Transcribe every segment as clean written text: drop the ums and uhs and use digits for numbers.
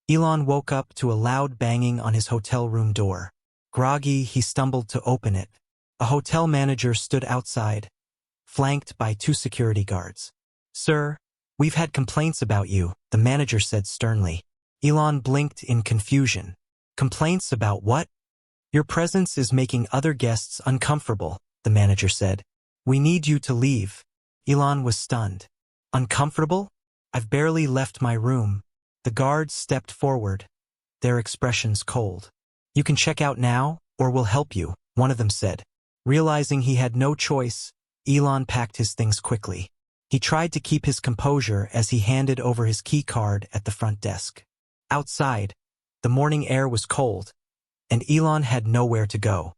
Elon woke up to a loud banging on his hotel room door. Groggy, he stumbled to open it. A hotel manager stood outside, flanked by 2 security guards. "Sir, we've had complaints about you," the manager said sternly. Elon blinked in confusion. "Complaints about what?" "Your presence is making other guests uncomfortable," the manager said. "We need you to leave." Elon was stunned. "Uncomfortable? I've barely left my room." The guards stepped forward, their expressions cold. "You can check out now, or we'll help you," one of them said. Realizing he had no choice, Elon packed his things quickly. He tried to keep his composure as he handed over his key card at the front desk. Outside, the morning air was cold, and Elon had nowhere to go.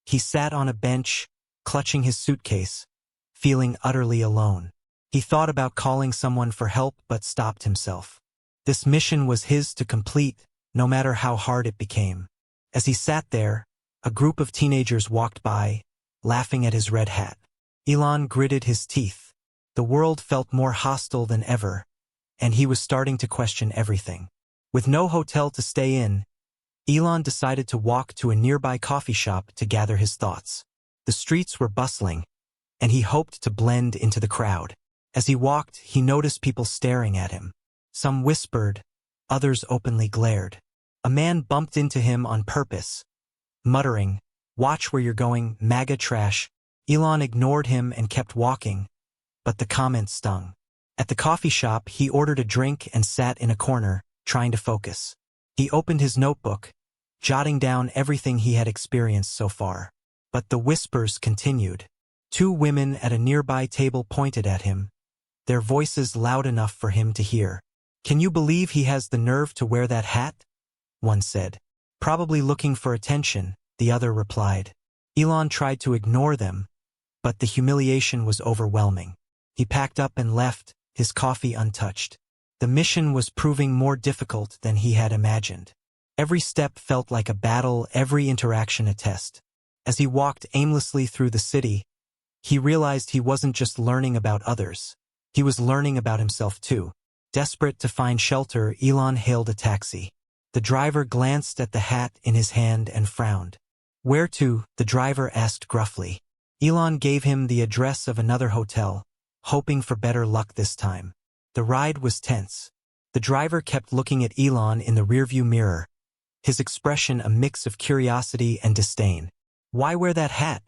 He sat on a bench, clutching his suitcase, feeling utterly alone. He thought about calling someone for help but stopped himself. This mission was his to complete, no matter how hard it became. As he sat there, a group of teenagers walked by, laughing at his red hat. Elon gritted his teeth. The world felt more hostile than ever, and he was starting to question everything. With no hotel to stay in, Elon decided to walk to a nearby coffee shop to gather his thoughts. The streets were bustling, and he hoped to blend into the crowd. As he walked, he noticed people staring at him. Some whispered, others openly glared. A man bumped into him on purpose, muttering, "Watch where you're going, MAGA trash." Elon ignored him and kept walking, but the comment stung. At the coffee shop, he ordered a drink and sat in a corner, trying to focus. He opened his notebook, jotting down everything he had experienced so far. But the whispers continued. 2 women at a nearby table pointed at him, their voices loud enough for him to hear. "Can you believe he has the nerve to wear that hat?" one said. "Probably looking for attention," the other replied. Elon tried to ignore them, but the humiliation was overwhelming. He packed up and left, his coffee untouched. The mission was proving more difficult than he had imagined. Every step felt like a battle, every interaction a test. As he walked aimlessly through the city, he realized he wasn't just learning about others. He was learning about himself too. Desperate to find shelter, Elon hailed a taxi. The driver glanced at the hat in his hand and frowned. "Where to?" the driver asked gruffly. Elon gave him the address of another hotel, hoping for better luck this time. The ride was tense. The driver kept looking at Elon in the rearview mirror, his expression a mix of curiosity and disdain. "Why wear that hat?"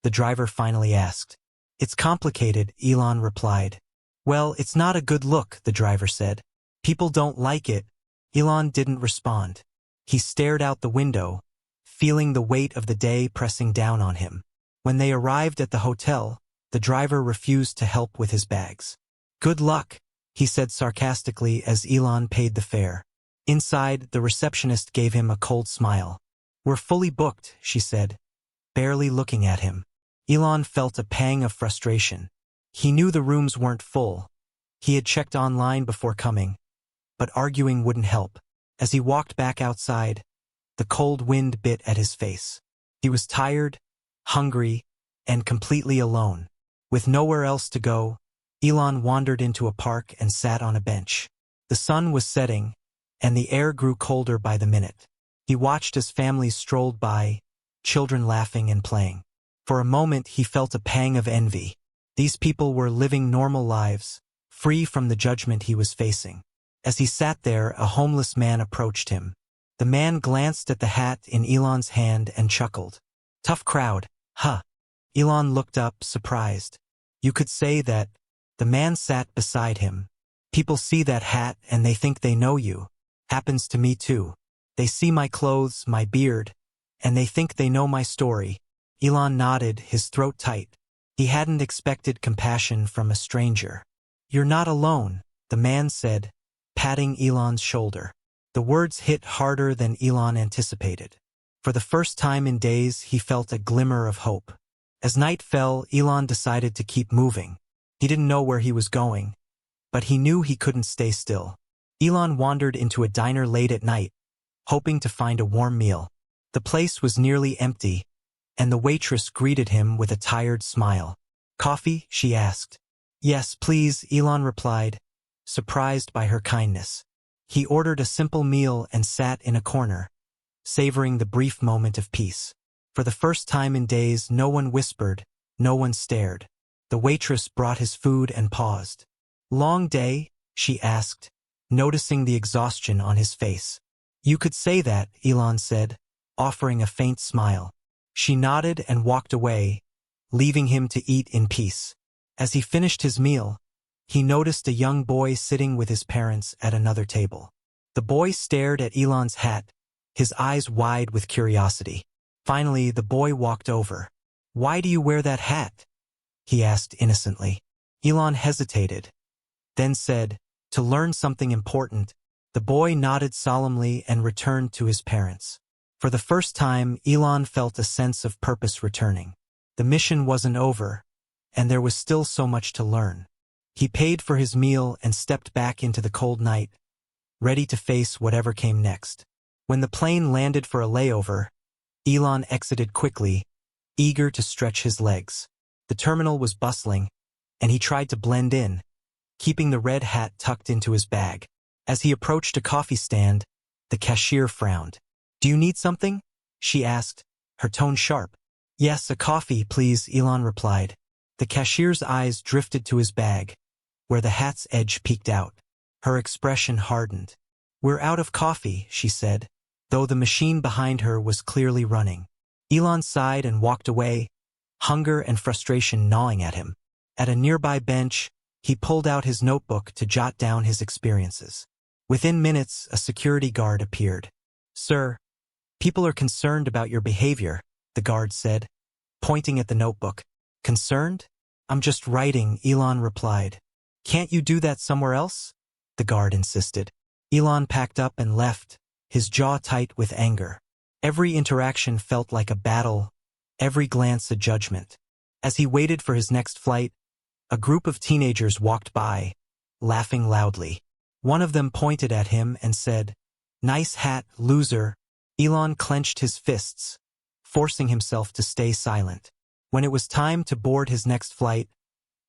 the driver finally asked. "It's complicated," Elon replied. "Well, it's not a good look," the driver said. "People don't like it." Elon didn't respond. He stared out the window, feeling the weight of the day pressing down on him. When they arrived at the hotel, the driver refused to help with his bags. "Good luck," he said sarcastically as Elon paid the fare. Inside, the receptionist gave him a cold smile. "We're fully booked," she said, barely looking at him. Elon felt a pang of frustration. He knew the rooms weren't full. He had checked online before coming, but arguing wouldn't help. As he walked back outside, the cold wind bit at his face. He was tired, hungry, and completely alone. With nowhere else to go, Elon wandered into a park and sat on a bench. The sun was setting, and the air grew colder by the minute. He watched as families strolled by, children laughing and playing. For a moment he felt a pang of envy. These people were living normal lives, free from the judgment he was facing. As he sat there, a homeless man approached him. The man glanced at the hat in Elon's hand and chuckled. "Tough crowd, huh?" Elon looked up, surprised. "You could say that." The man sat beside him. "People see that hat and they think they know you. Happens to me too. They see my clothes, my beard, and they think they know my story." Elon nodded, his throat tight. He hadn't expected compassion from a stranger. "You're not alone," the man said, patting Elon's shoulder. The words hit harder than Elon anticipated. For the first time in days, he felt a glimmer of hope. As night fell, Elon decided to keep moving. He didn't know where he was going, but he knew he couldn't stay still. Elon wandered into a diner late at night, hoping to find a warm meal. The place was nearly empty, and the waitress greeted him with a tired smile. "Coffee?" she asked. "Yes, please," Elon replied, surprised by her kindness. He ordered a simple meal and sat in a corner, savoring the brief moment of peace. For the first time in days, no one whispered, no one stared. The waitress brought his food and paused. "Long day?" she asked, noticing the exhaustion on his face. "You could say that," Elon said, offering a faint smile. She nodded and walked away, leaving him to eat in peace. As he finished his meal, he noticed a young boy sitting with his parents at another table. The boy stared at Elon's hat, his eyes wide with curiosity. Finally, the boy walked over. "Why do you wear that hat?" he asked innocently. Elon hesitated, then said, "To learn something important." The boy nodded solemnly and returned to his parents. For the first time, Elon felt a sense of purpose returning. The mission wasn't over, and there was still so much to learn. He paid for his meal and stepped back into the cold night, ready to face whatever came next. When the plane landed for a layover, Elon exited quickly, eager to stretch his legs. The terminal was bustling, and he tried to blend in, keeping the red hat tucked into his bag. As he approached a coffee stand, the cashier frowned. "Do you need something?" she asked, her tone sharp. "Yes, a coffee, please," Elon replied. The cashier's eyes drifted to his bag, where the hat's edge peeked out. Her expression hardened. "We're out of coffee," she said, though the machine behind her was clearly running. Elon sighed and walked away, hunger and frustration gnawing at him. At a nearby bench, he pulled out his notebook to jot down his experiences. Within minutes, a security guard appeared. "Sir, people are concerned about your behavior," the guard said, pointing at the notebook. "Concerned? I'm just writing," Elon replied. "Can't you do that somewhere else?" the guard insisted. Elon packed up and left, his jaw tight with anger. Every interaction felt like a battle, every glance a judgment. As he waited for his next flight, a group of teenagers walked by, laughing loudly. One of them pointed at him and said, "Nice hat, loser." Elon clenched his fists, forcing himself to stay silent. When it was time to board his next flight,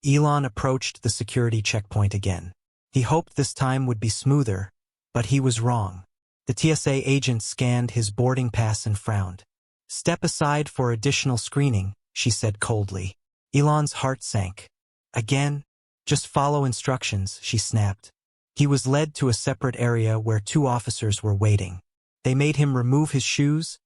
Elon approached the security checkpoint again. He hoped this time would be smoother, but he was wrong. The TSA agent scanned his boarding pass and frowned. "Step aside for additional screening," she said coldly. Elon's heart sank. "Again? Just follow instructions," she snapped. He was led to a separate area where two officers were waiting. They made him remove his shoes,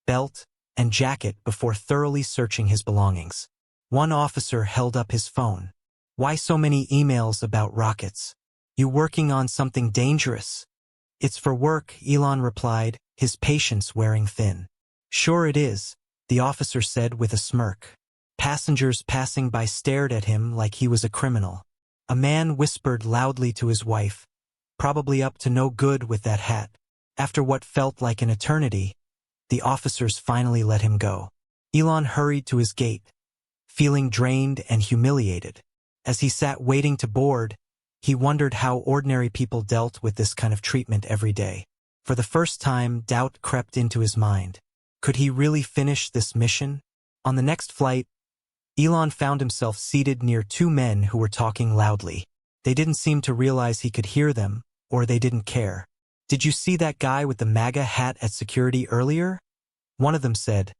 belt, and jacket before thoroughly searching his belongings. One officer held up his phone. "Why so many emails about rockets? You working on something dangerous?" "It's for work," Elon replied, his patience wearing thin. "Sure it is," the officer said with a smirk. Passengers passing by stared at him like he was a criminal. A man whispered loudly to his wife, probably up to no good with that hat. After what felt like an eternity, the officers finally let him go. Elon hurried to his gate, feeling drained and humiliated. As he sat waiting to board, he wondered how ordinary people dealt with this kind of treatment every day. For the first time, doubt crept into his mind. Could he really finish this mission? On the next flight, Elon found himself seated near two men who were talking loudly. They didn't seem to realize he could hear them, or they didn't care. "Did you see that guy with the MAGA hat at security earlier?" one of them said,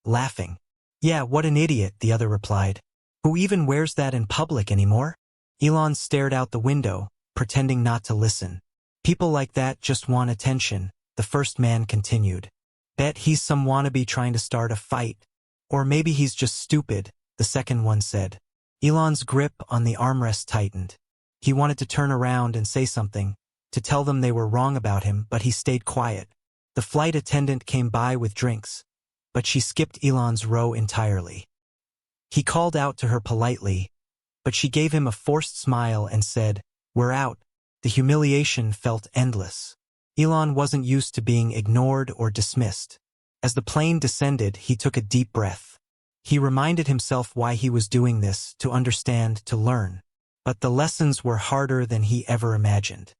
laughing. "Yeah, what an idiot," the other replied. "Who even wears that in public anymore?" Elon stared out the window, pretending not to listen. "People like that just want attention," the first man continued. "Bet he's some wannabe trying to start a fight. Or maybe he's just stupid," the second one said. Elon's grip on the armrest tightened. He wanted to turn around and say something, to tell them they were wrong about him, but he stayed quiet. The flight attendant came by with drinks, but she skipped Elon's row entirely. He called out to her politely, but she gave him a forced smile and said, "We're out." The humiliation felt endless. Elon wasn't used to being ignored or dismissed. As the plane descended, he took a deep breath. He reminded himself why he was doing this, to understand, to learn. But the lessons were harder than he ever imagined.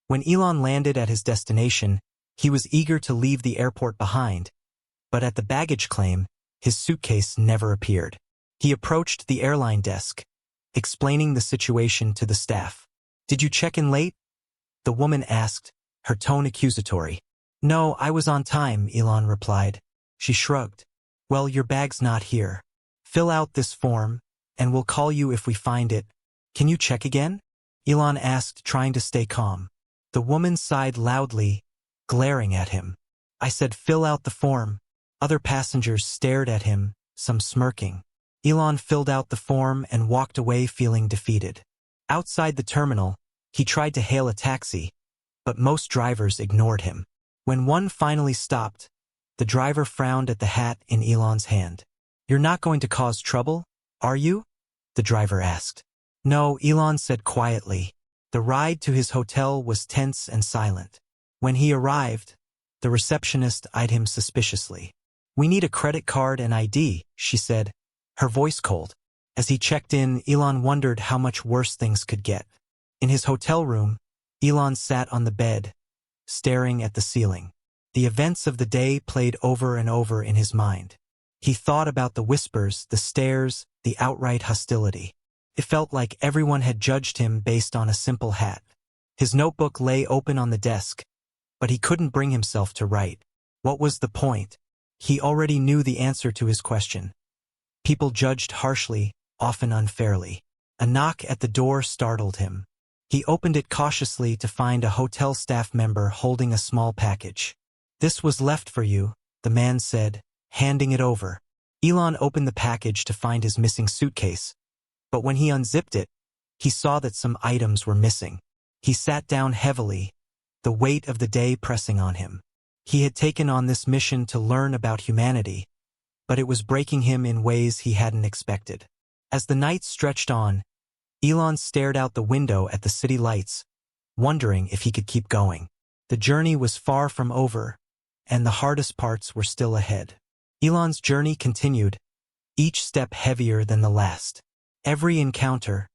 When Elon landed at his destination, he was eager to leave the airport behind, but at the baggage claim, his suitcase never appeared. He approached the airline desk, explaining the situation to the staff. "Did you check in late?" the woman asked, her tone accusatory. No, I was on time, Elon replied. She shrugged. Well, your bag's not here. Fill out this form, and we'll call you if we find it. Can you check again? Elon asked, trying to stay calm. The woman sighed loudly, glaring at him. I said fill out the form. Other passengers stared at him, some smirking. Elon filled out the form and walked away feeling defeated. Outside the terminal, he tried to hail a taxi, but most drivers ignored him. When one finally stopped, the driver frowned at the hat in Elon's hand. You're not going to cause trouble, are you? The driver asked. No, Elon said quietly. The ride to his hotel was tense and silent. When he arrived, the receptionist eyed him suspiciously. We need a credit card and ID, she said, her voice cold. As he checked in, Elon wondered how much worse things could get. In his hotel room, Elon sat on the bed, staring at the ceiling. The events of the day played over and over in his mind. He thought about the whispers, the stares, the outright hostility. It felt like everyone had judged him based on a simple hat. His notebook lay open on the desk, but he couldn't bring himself to write. What was the point? He already knew the answer to his question. People judged harshly, often unfairly. A knock at the door startled him. He opened it cautiously to find a hotel staff member holding a small package. This was left for you, the man said, handing it over. Elon opened the package to find his missing suitcase, but when he unzipped it, he saw that some items were missing. He sat down heavily, the weight of the day pressing on him. He had taken on this mission to learn about humanity, but it was breaking him in ways he hadn't expected. As the night stretched on, Elon stared out the window at the city lights, wondering if he could keep going. The journey was far from over, and the hardest parts were still ahead. Elon's journey continued, each step heavier than the last. Every encounter,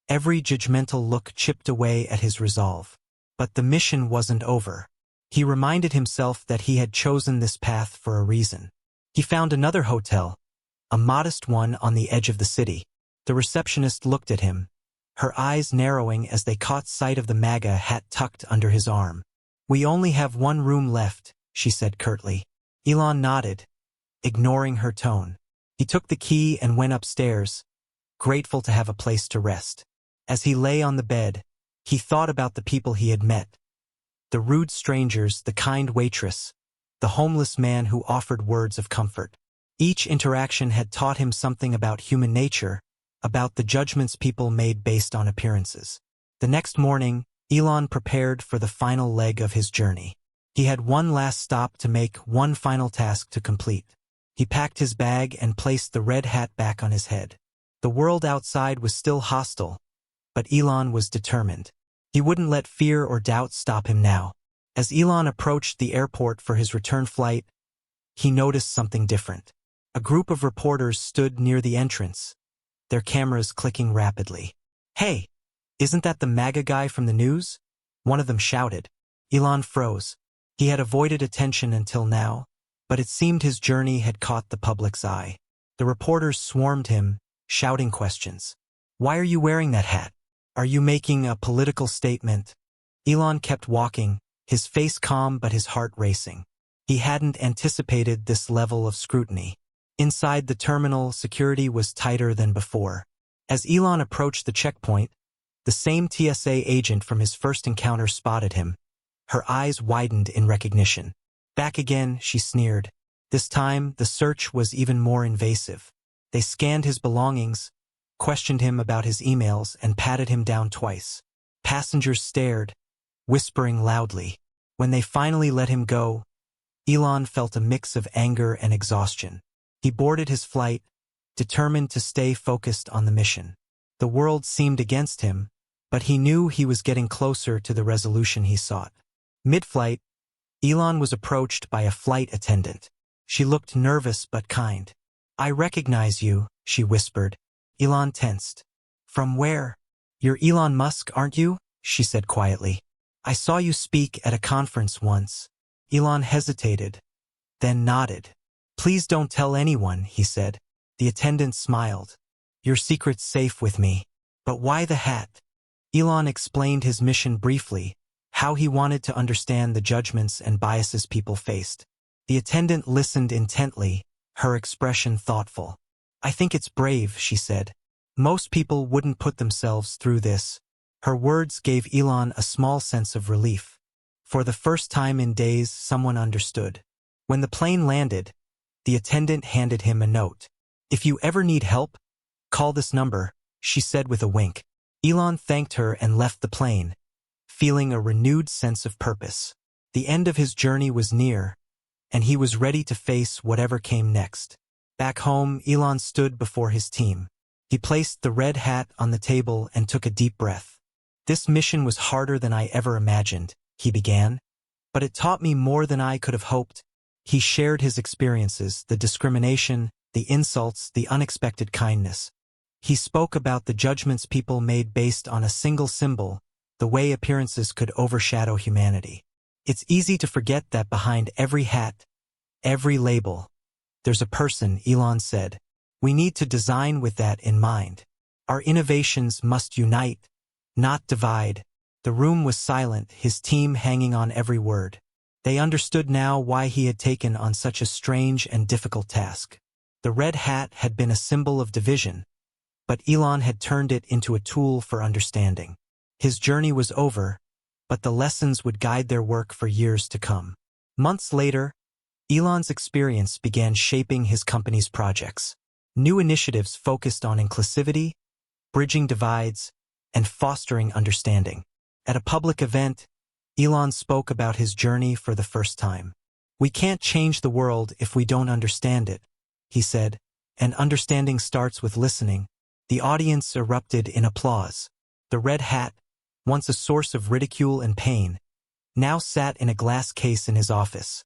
every judgmental look chipped away at his resolve. But the mission wasn't over. He reminded himself that he had chosen this path for a reason. He found another hotel, a modest one on the edge of the city. The receptionist looked at him, her eyes narrowing as they caught sight of the MAGA hat tucked under his arm. We only have one room left, she said curtly. Elon nodded, ignoring her tone. He took the key and went upstairs, grateful to have a place to rest. As he lay on the bed, he thought about the people he had met. The rude strangers, the kind waitress, the homeless man who offered words of comfort. Each interaction had taught him something about human nature, about the judgments people made based on appearances. The next morning, Elon prepared for the final leg of his journey. He had one last stop to make, one final task to complete. He packed his bag and placed the red hat back on his head. The world outside was still hostile, but Elon was determined. He wouldn't let fear or doubt stop him now. As Elon approached the airport for his return flight, he noticed something different. A group of reporters stood near the entrance, their cameras clicking rapidly. Hey, isn't that the MAGA guy from the news? One of them shouted. Elon froze. He had avoided attention until now, but it seemed his journey had caught the public's eye. The reporters swarmed him, shouting questions. Why are you wearing that hat? Are you making a political statement? Elon kept walking, his face calm but his heart racing. He hadn't anticipated this level of scrutiny. Inside the terminal, security was tighter than before. As Elon approached the checkpoint, the same TSA agent from his first encounter spotted him. Her eyes widened in recognition. Back again, she sneered. This time, the search was even more invasive. They scanned his belongings, questioned him about his emails, and patted him down twice. Passengers stared, whispering loudly. When they finally let him go, Elon felt a mix of anger and exhaustion. He boarded his flight, determined to stay focused on the mission. The world seemed against him, but he knew he was getting closer to the resolution he sought. Mid-flight, Elon was approached by a flight attendant. She looked nervous but kind. I recognize you, she whispered. Elon tensed. From where? You're Elon Musk, aren't you? She said quietly. I saw you speak at a conference once. Elon hesitated, then nodded. Please don't tell anyone, he said. The attendant smiled. Your secret's safe with me. But why the hat? Elon explained his mission briefly, how he wanted to understand the judgments and biases people faced. The attendant listened intently, her expression thoughtful. "I think it's brave," she said. "Most people wouldn't put themselves through this." Her words gave Elon a small sense of relief. For the first time in days, someone understood. When the plane landed, the attendant handed him a note. "If you ever need help, call this number," she said with a wink. Elon thanked her and left the plane, feeling a renewed sense of purpose. The end of his journey was near, and he was ready to face whatever came next. Back home, Elon stood before his team. He placed the red hat on the table and took a deep breath. "This mission was harder than I ever imagined," he began, "but it taught me more than I could have hoped." He shared his experiences, the discrimination, the insults, the unexpected kindness. He spoke about the judgments people made based on a single symbol, the way appearances could overshadow humanity. It's easy to forget that behind every hat, every label, there's a person, Elon said. We need to design with that in mind. Our innovations must unite, not divide. The room was silent, his team hanging on every word. They understood now why he had taken on such a strange and difficult task. The red hat had been a symbol of division, but Elon had turned it into a tool for understanding. His journey was over, but the lessons would guide their work for years to come. Months later, Elon's experience began shaping his company's projects. New initiatives focused on inclusivity, bridging divides, and fostering understanding. At a public event, Elon spoke about his journey for the first time. "We can't change the world if we don't understand it," he said, "and understanding starts with listening." The audience erupted in applause. The red hat, once a source of ridicule and pain, now sat in a glass case in his office,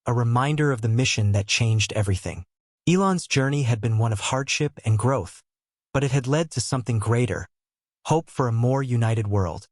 a reminder of the mission that changed everything. Elon's journey had been one of hardship and growth, but it had led to something greater, hope for a more united world.